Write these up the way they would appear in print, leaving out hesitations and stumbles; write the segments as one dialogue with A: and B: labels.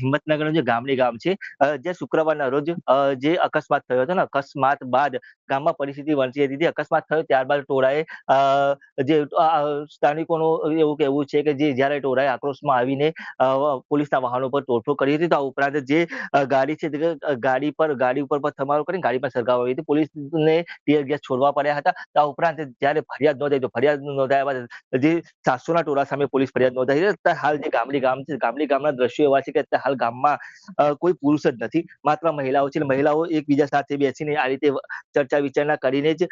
A: હિંમતનગરનું જે ગામડી ગામ છે, જે શુક્રવારના રોજ જે અકસ્માત થયો હતો ને, અકસ્માત બાદ ગામમાં પરિસ્થિતિ વણસી હતી. જે અકસ્માત થયો ત્યારબાદ ટોળાએ સ્થાનિકોનું એવું કહેવું છે કે જ્યારે ટોળાએ આક્રોશમાં આવીને પોલીસના વાહનો પર તોડફોડ કરી હતી. તો આ ઉપરાંત જે ગાડી છે તે ગાડી ઉપર પથ્થરમારો કરીને ગાડી પર સળગાવવામાં આવી હતી. પોલીસને ટીયર ગેસ છોડવા પડ્યા હતા. આ ઉપરાંત જ્યારે ફરિયાદ નોંધાઈ, તો ફરિયાદ નોંધાયા બાદ જે 700ના ટોળા સામે પોલીસ ફરિયાદ નોંધાઈ છે. અત્યારે હાલ જે ગામડી ગામ છે, ગામડી ગામના દ્રશ્યો એવા છે કે અત્યારે હાલ ગામમાં કોઈ પુરુષ જ નથી, માત્ર મહિલાઓ છે. મહિલાઓ એકબીજા સાથે બેસીને આ રીતે ચર્ચા વિચારણા કરીને જ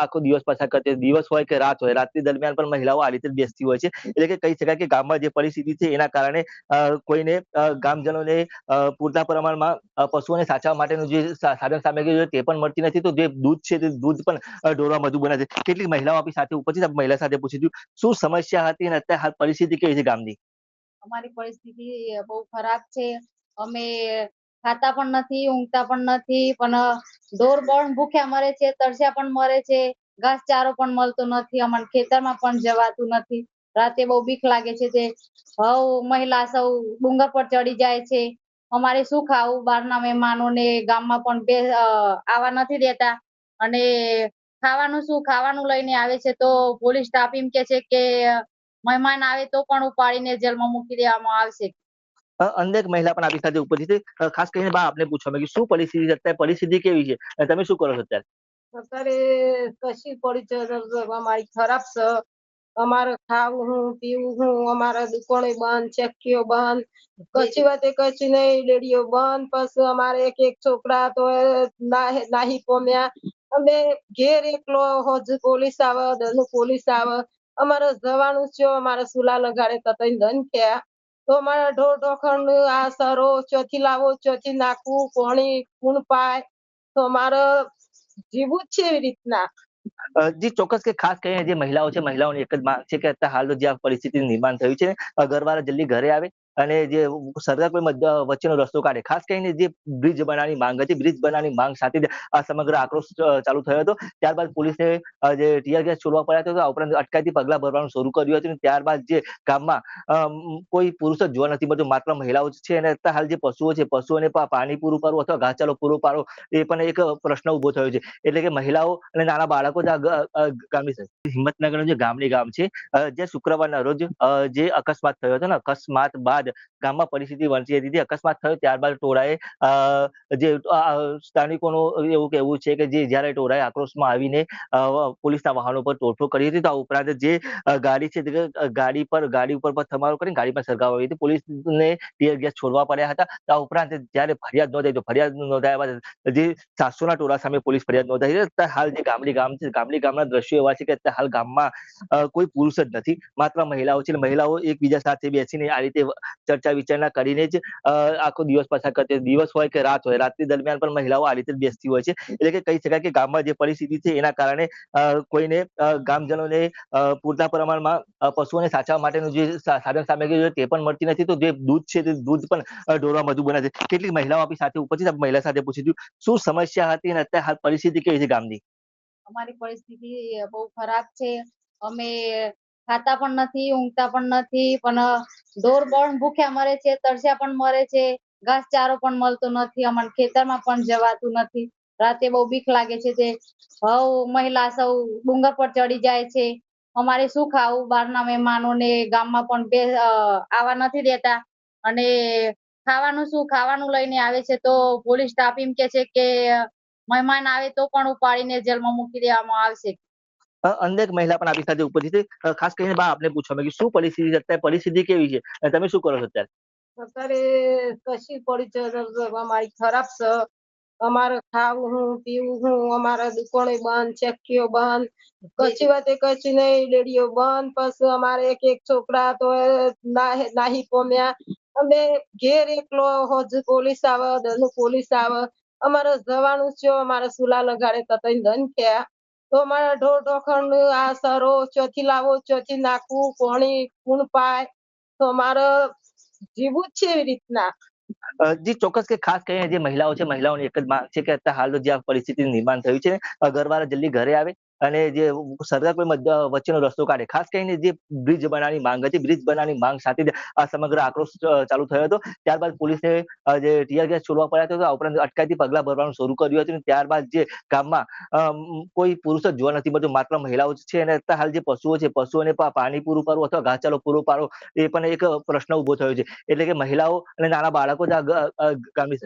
A: આખો દિવસ પસાર કરતી હોય. દિવસ હોય કે રાત હોય, રાત્રિ દરમિયાન પણ મહિલાઓ આ રીતે જ બેસતી હોય છે. એટલે કે કહી શકાય કે ગામમાં જે પરિસ્થિતિ છે એના કારણે કોઈને ગામજનોને પૂરતા પ્રમાણમાં પશુઓને સાચવવા માટેનું જે સાધન સામગ્રી છે તે પણ મળતી નથી. તો જે દૂધ છે તે દૂધ પણ ઢોરવા મજબૂર બને છે. કેટલીક મહિલાઓ આપણી સાથે ઉપસ્થિત, આપણે મહિલા સાથે પૂછીશું શું સમસ્યા હતી અને અત્યારે હાલ પરિસ્થિતિ કેવી છે ગામની?
B: અમારી પરિસ્થિતિ બહુ ખરાબ છે. અમે ખાતા પણ નથી, ઊંઘતા પણ નથી, પણ ઢોર પણ ભૂખ્યા મરે છે, તરસ્યા પણ મરે છે, ઘાસચારો પણ મળતો નથી, અમારે ખેતરમાં પણ જવાતું નથી. રાતે બહુ બીક લાગે છે. તે મહિલા સૌ ડુંગર પર ચડી જાય છે. અમારે શું ખાવું? બહારના મહેમાનોને ગામમાં પણ આવા નથી દેતા. અને ખાવાનું શું, ખાવાનું લઈને આવે છે તો પોલીસ સ્ટાફ એમ કે છે કે મહેમાન આવે તો પણ ઉપાડીને જેલમાં મૂકી દેવામાં આવશે.
A: અન્ય એક મહિલા પણ આપણી સાથે ઉપસ્થિત છે. ખાસ કરીને બા આપને પૂછવા માંગ્યું શું પરિસ્થિતિ અત્યારે પરિસ્થિતિ કેવી છે અને તમે શું કરો છો અત્યારે?
C: અત્યારે કશી પરિચય અમારી ખરાબ છે. અમારે ખાવું હું, પીવું હું, અમારા દુકાનો બંધ, ચક્કીઓ બંધ, કશી વાતે કશી નહીં, ડેડીઓ બંધ. પછી અમારે એક છોકરા તો નાહી પોમ્યા. અમે ઘેર એકલો હોજ પોલીસ આવે, દરનું પોલીસ આવે. અમારે જવાનું છે, અમારે સુલા લગાડે તતઈ ધન થયા. તો અમારા ઢોર ઢોખણ આ સરો ચોથી લાવો, ચોથી નાખવું, પોણી કુણ પાય. તો અમારે જીવું જ છે એવી રીતના.
A: જી ચોક્કસ, કે ખાસ કરીને જે મહિલાઓ છે, મહિલાઓની એક જ માંગ છે કે અત્યારે હાલ જે આ પરિસ્થિતિનું નિર્માણ થયું છે, ઘરવાળા જલ્દી ઘરે આવે અને જે સરકાર કોઈ વચ્ચેનો રસ્તો કાઢે. ખાસ કરીને જે બ્રિજ બનાવવાની માંગ હતી, બ્રિજ બનાવવાની માંગ સાથે જ આ સમગ્ર આક્રોશ ચાલુ થયો હતો. ત્યારબાદ પોલીસે જે ટીયર ગેસ છોડવા પડ્યા હતા, આ ઉપરાંત અટકાયતી પગલા ભરવાનું શરૂ કર્યું હતું. ત્યારબાદ જે ગામમાં કોઈ પુરુષ જ જોવા નથી મળતું, માત્ર મહિલાઓ જ છે. અને અત્યારે હાલ જે પશુઓ છે, પશુઓને પાણી પૂરું પાડવું અથવા ઘાસચારો પૂરો પાડવો એ પણ એક પ્રશ્ન ઉભો થયો છે. એટલે કે મહિલાઓ અને નાના બાળકો જ ગામની છે. હિંમતનગરનું જે ગામડી ગામ છે, જે શુક્રવારના રોજ જે અકસ્માત થયો હતો ને, અકસ્માત બાદ ગામમાં પરિસ્થિતિ વણસી હતી. અકસ્માત થયો ત્યારબાદ ટોળાએ જે સ્થાનિકોનું એવું કહેવું છે કે જ્યારે ટોળાએ આક્રોશમાં આવીને પોલીસના વાહનો પર તોડફોડ કરી હતી. તો આ ઉપરાંત જે ગાડી છે તે ગાડી ઉપર પથ્થરમારો કરીને ગાડી પર સળગાવવામાં આવી હતી. પોલીસને ટીયર ગેસ છોડવા પડ્યા હતા. આ ઉપરાંત જ્યારે ફરિયાદ નોંધાઈ, તો ફરિયાદ નોંધાયા બાદ જે 700ના ટોળા સામે પોલીસ ફરિયાદ નોંધાઈ છે. અત્યારે હાલ જે ગામડી ગામ છે, ગામડી ગામના દ્રશ્યો એવા છે કે અત્યારે હાલ ગામમાં કોઈ પુરુષ જ નથી, માત્ર મહિલાઓ છે. મહિલાઓ એકબીજા સાથે બેસીને આ રીતે ચર્ચા વિચારણા કરીને જ આખો દિવસ પસાર કરતી હોય. દિવસ હોય કે રાત હોય, રાત્રિ દરમિયાન પણ મહિલાઓ આ રીતે જ બેસતી હોય છે. એટલે કે કહી શકાય કે ગામમાં જે પરિસ્થિતિ છે એના કારણે કોઈને ગામજનોને પૂરતા પ્રમાણમાં પશુઓને સાચવવા માટેનું જે સાધન સામગ્રી છે તે પણ મળતી નથી. તો જે દૂધ છે તે દૂધ પણ ઢોરવા મજબૂર બને છે. કેટલીક મહિલાઓ આપણી સાથે ઉપસ્થિત, આપણે મહિલા સાથે પૂછીશું શું સમસ્યા હતી અને અત્યારે હાલ પરિસ્થિતિ કેવી છે ગામની?
B: અમારી પરિસ્થિતિ બહુ ખરાબ છે. અમે ખાતા પણ નથી, ઊંઘતા પણ નથી, પણ ઢોર પણ ભૂખ્યા મરે છે, તરસ્યા પણ મરે છે, ઘાસચારો પણ મળતો નથી, અમારે ખેતરમાં પણ જવાતું નથી. રાતે બહુ બીક લાગે છે. તે મહિલા સૌ ડુંગર પર ચડી જાય છે. અમારે શું ખાવું? બહારના મહેમાનોને ગામમાં પણ આવા નથી દેતા. અને ખાવાનું શું, ખાવાનું લઈને આવે છે તો પોલીસ સ્ટાફ એમ કે છે કે મહેમાન આવે તો પણ ઉપાડીને જેલમાં મૂકી દેવામાં આવશે.
A: અન્ય એક મહિલા પણ આપણી સાથે ઉપસ્થિત છે. ખાસ કરીને બા આપને પૂછવા માંગ્યું શું પરિસ્થિતિ અત્યારે પરિસ્થિતિ કેવી છે અને તમે શું કરો છો અત્યારે?
C: અત્યારે કશી પરિચય અમારી ખરાબ છે. અમારે ખાવું હું, પીવું હું, અમારા દુકાનો બંધ, ચક્કીઓ બંધ, કશી વાતે કશી નહીં, ડેડીઓ બંધ. પછી અમારે એક છોકરા તો નાહી પોમ્યા. અમે ઘેર એકલો હોજ પોલીસ આવે, દરનું પોલીસ આવે. અમારે જવાનું છે, અમારે સુલા લગાડે તતઈ ધન થયા. તો અમારા ઢોર ઢોખણ આ સરો ચોથી લાવો, ચોથી નાખવું, પોણી કુણ પાય. તો અમારે જીવું જ છે એવી રીતના.
A: જી ચોક્કસ, કે ખાસ કરીને જે મહિલાઓ છે, મહિલાઓની એક જ માંગ છે કે અત્યારે હાલ જે આ પરિસ્થિતિનું નિર્માણ થયું છે, ઘરવાળા જલ્દી ઘરે આવે અને જે સરકાર કોઈ વચ્ચેનો રસ્તો કાઢે. ખાસ કરીને જે બ્રિજ બનાવવાની માંગ હતી, બ્રિજ બનાવવાની માંગ સાથે જ આ સમગ્ર આક્રોશ ચાલુ થયો હતો. ત્યારબાદ પોલીસને જે ટીયર ગેસ છોડવા પડ્યા હતા, આ ઉપરાંત અટકાયતી પગલા ભરવાનું શરૂ કર્યું હતું. અને ત્યારબાદ જે ગામમાં કોઈ પુરુષ જ જોવા નથી મળતું, માત્ર મહિલાઓ જ છે. અને અત્યારે હાલ જે પશુઓ છે, પશુઓને પાણી પૂરું પાડવું અથવા ઘાસચારો પૂરો પાડવો, એ પણ એક પ્રશ્ન ઉભો થયો છે. એટલે કે મહિલાઓ અને નાના બાળકો જ આ ગામની